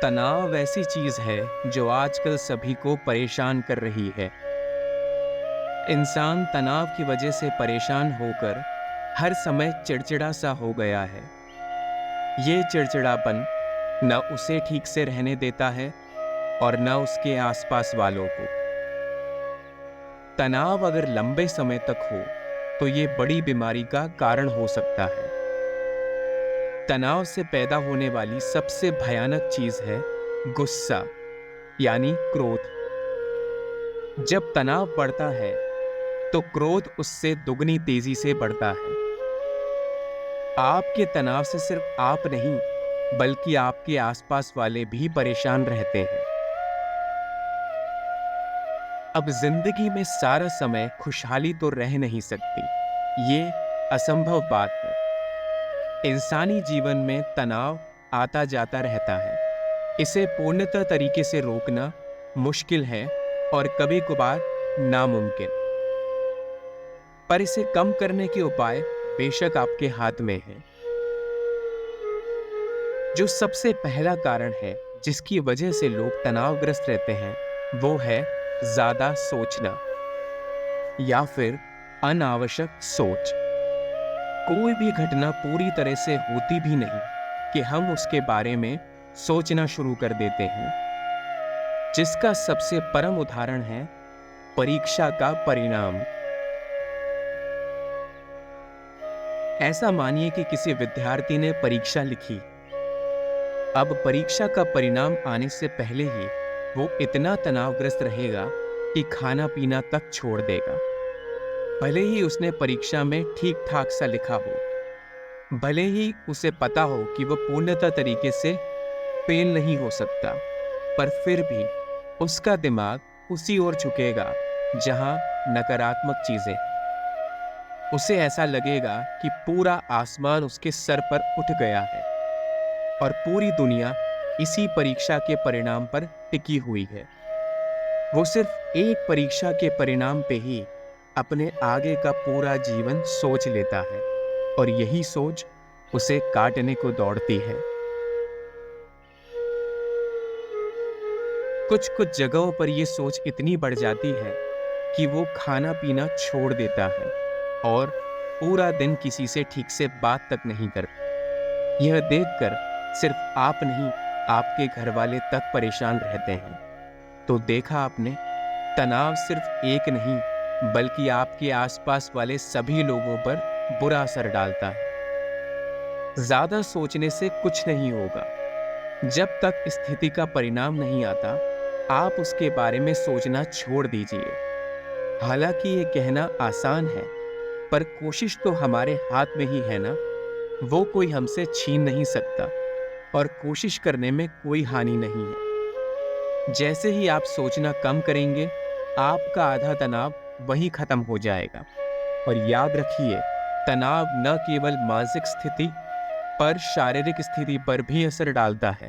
तनाव ऐसी चीज है जो आजकल सभी को परेशान कर रही है। इंसान तनाव की वजह से परेशान होकर हर समय चिड़चिड़ा सा हो गया है। ये चिड़चिड़ापन न उसे ठीक से रहने देता है और न उसके आसपास वालों को। तनाव अगर लंबे समय तक हो तो ये बड़ी बीमारी का कारण हो सकता है। तनाव से पैदा होने वाली सबसे भयानक चीज है गुस्सा, यानी क्रोध। जब तनाव बढ़ता है तो क्रोध उससे दुगनी तेजी से बढ़ता है। आपके तनाव से सिर्फ आप नहीं, बल्कि आपके आसपास वाले भी परेशान रहते हैं। अब जिंदगी में सारा समय खुशहाली तो रह नहीं सकती, ये असंभव बात है। इंसानी जीवन में तनाव आता जाता रहता है। इसे पूर्णतः तरीके से रोकना मुश्किल है और कभी-कभार नामुमकिन। पर इसे कम करने के उपाय बेशक आपके हाथ में हैं। जो सबसे पहला कारण है जिसकी वजह से लोग तनावग्रस्त रहते हैं, वो है ज्यादा सोचना या फिर अनावश्यक सोच। कोई भी घटना पूरी तरह से होती भी नहीं कि हम उसके बारे में सोचना शुरू कर देते हैं, जिसका सबसे परम उदाहरण है परीक्षा का परिणाम। ऐसा मानिए कि किसी विद्यार्थी ने परीक्षा लिखी। अब परीक्षा का परिणाम आने से पहले ही वो इतना तनावग्रस्त रहेगा कि खाना पीना तक छोड़ देगा। भले ही उसने परीक्षा में ठीक ठाक सा लिखा हो, भले ही उसे पता हो कि वो पूर्णतः तरीके से फेल नहीं हो सकता, पर फिर भी उसका दिमाग उसी ओर झुकेगा जहां नकारात्मक चीजें। उसे ऐसा लगेगा कि पूरा आसमान उसके सर पर उठ गया है और पूरी दुनिया इसी परीक्षा के परिणाम पर टिकी हुई है। वो सिर्फ एक परीक्षा के परिणाम पे ही अपने आगे का पूरा जीवन सोच लेता है और यही सोच उसे काटने को दौड़ती है। कुछ कुछ जगहों पर यह सोच इतनी बढ़ जाती है कि वो खाना पीना छोड़ देता है और पूरा दिन किसी से ठीक से बात तक नहीं करता। यह देखकर सिर्फ आप नहीं, आपके घर वाले तक परेशान रहते हैं। तो देखा आपने, तनाव सिर्फ एक नहीं, बल्कि आपके आसपास वाले सभी लोगों पर बुरा असर डालता है। ज्यादा सोचने से कुछ नहीं होगा। जब तक स्थिति का परिणाम नहीं आता, आप उसके बारे में सोचना छोड़ दीजिए। हालांकि ये कहना आसान है, पर कोशिश तो हमारे हाथ में ही है ना। वो कोई हमसे छीन नहीं सकता और कोशिश करने में कोई हानि नहीं है। जैसे ही आप सोचना कम करेंगे, आपका आधा तनाव वहीं खत्म हो जाएगा। और याद रखिए, तनाव न केवल मानसिक स्थिति पर शारीरिक स्थिति पर भी असर डालता है।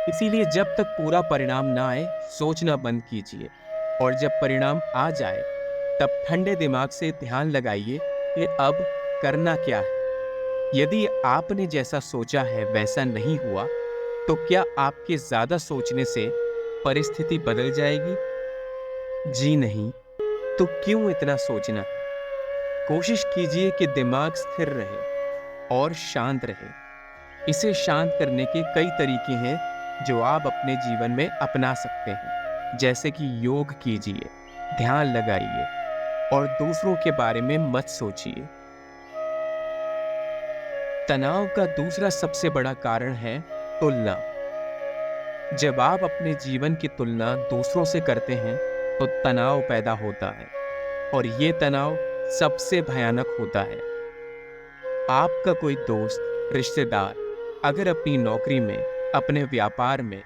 इसीलिए जब तक पूरा परिणाम ना आए, सोचना बंद कीजिए और जब परिणाम आ जाए, तब ठंडे दिमाग से ध्यान लगाइए कि अब करना क्या है। यदि आपने जैसा सोचा है वैसा नहीं हुआ, तो क्या आपके ज्यादा सोचने से परिस्थिति बदल जाएगी? जी नहीं। तो क्यों इतना सोचना? कोशिश कीजिए कि दिमाग स्थिर रहे और शांत रहे। इसे शांत करने के कई तरीके हैं जो आप अपने जीवन में अपना सकते हैं, जैसे कि योग कीजिए, ध्यान लगाइए और दूसरों के बारे में मत सोचिए। तनाव का दूसरा सबसे बड़ा कारण है तुलना। जब आप अपने जीवन की तुलना दूसरों से करते हैं, तो तनाव पैदा होता है और ये तनाव सबसे भयानक होता है। आपका कोई दोस्त, रिश्तेदार अगर अपनी नौकरी में, अपने व्यापार में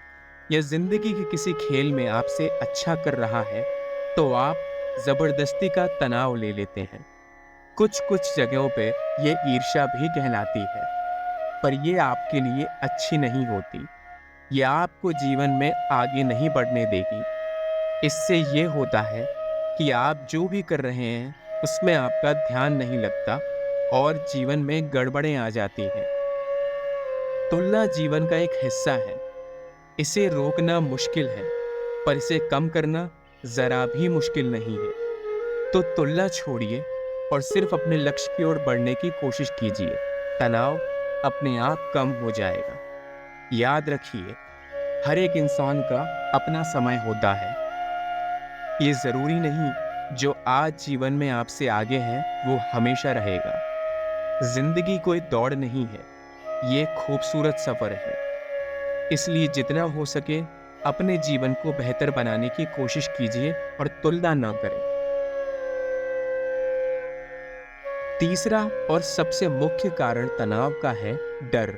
या जिंदगी के किसी खेल में आपसे अच्छा कर रहा है, तो आप जबरदस्ती का तनाव ले लेते हैं। कुछ कुछ जगहों पे ये ईर्ष्या भी कहलाती है, पर ये आपके लिए अच्छी नहीं होती। ये आपको जीवन में आगे नहीं बढ़ने देगी। इससे ये होता है कि आप जो भी कर रहे हैं उसमें आपका ध्यान नहीं लगता और जीवन में गड़बड़ें आ जाती हैं। तुलना जीवन का एक हिस्सा है। इसे रोकना मुश्किल है, पर इसे कम करना जरा भी मुश्किल नहीं है। तो तुलना छोड़िए और सिर्फ अपने लक्ष्य की ओर बढ़ने की कोशिश कीजिए। तनाव अपने आप कम हो जाएगा। याद रखिए, हर एक इंसान का अपना समय होता है। ये जरूरी नहीं जो आज जीवन में आपसे आगे है वो हमेशा रहेगा। जिंदगी कोई दौड़ नहीं है, ये एक खूबसूरत सफर है। इसलिए जितना हो सके अपने जीवन को बेहतर बनाने की कोशिश कीजिए और तुलना ना करें। तीसरा और सबसे मुख्य कारण तनाव का है डर।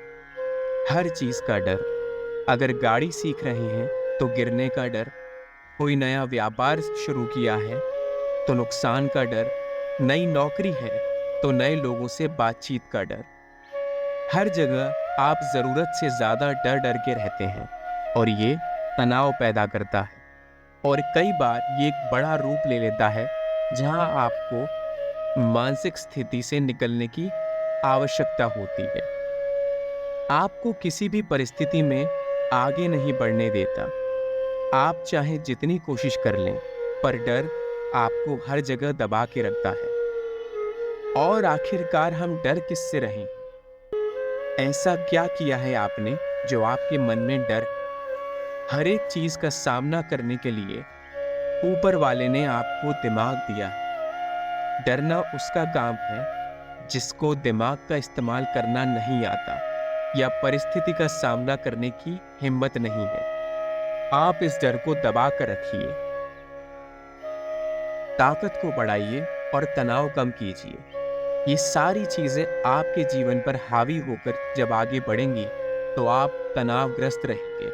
हर चीज का डर। अगर गाड़ी सीख रहे हैं तो गिरने का डर, कोई नया व्यापार शुरू किया है तो नुकसान का डर, नई नौकरी है तो नए लोगों से बातचीत का डर। हर जगह आप जरूरत से ज्यादा डर डर के रहते हैं और ये तनाव पैदा करता है। और कई बार ये एक बड़ा रूप ले लेता है जहां आपको मानसिक स्थिति से निकलने की आवश्यकता होती है। आपको किसी भी परिस्थिति में आगे नहीं बढ़ने देता। आप चाहे जितनी कोशिश कर लें, पर डर आपको हर जगह दबा के रखता है। और आखिरकार हम डर किससे रहें? ऐसा क्या किया है आपने जो आपके मन में डर है? हर एक चीज का सामना करने के लिए ऊपर वाले ने आपको दिमाग दिया है। डरना उसका काम है जिसको दिमाग का इस्तेमाल करना नहीं आता या परिस्थिति का सामना करने की हिम्मत नहीं है। आप इस डर को दबा कर रखिए, ताकत को बढ़ाइए और तनाव कम कीजिए। ये सारी चीजें आपके जीवन पर हावी होकर जब आगे बढ़ेंगी तो आप तनावग्रस्त रहेंगे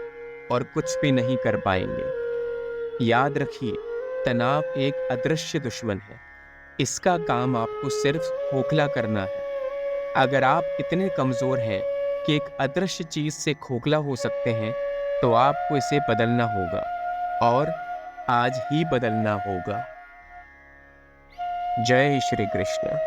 और कुछ भी नहीं कर पाएंगे। याद रखिए, तनाव एक अदृश्य दुश्मन है। इसका काम आपको सिर्फ खोखला करना है। अगर आप इतने कमजोर हैं कि एक अदृश्य चीज से खोखला हो सकते हैं, तो आपको इसे बदलना होगा और आज ही बदलना होगा। जय श्री कृष्ण।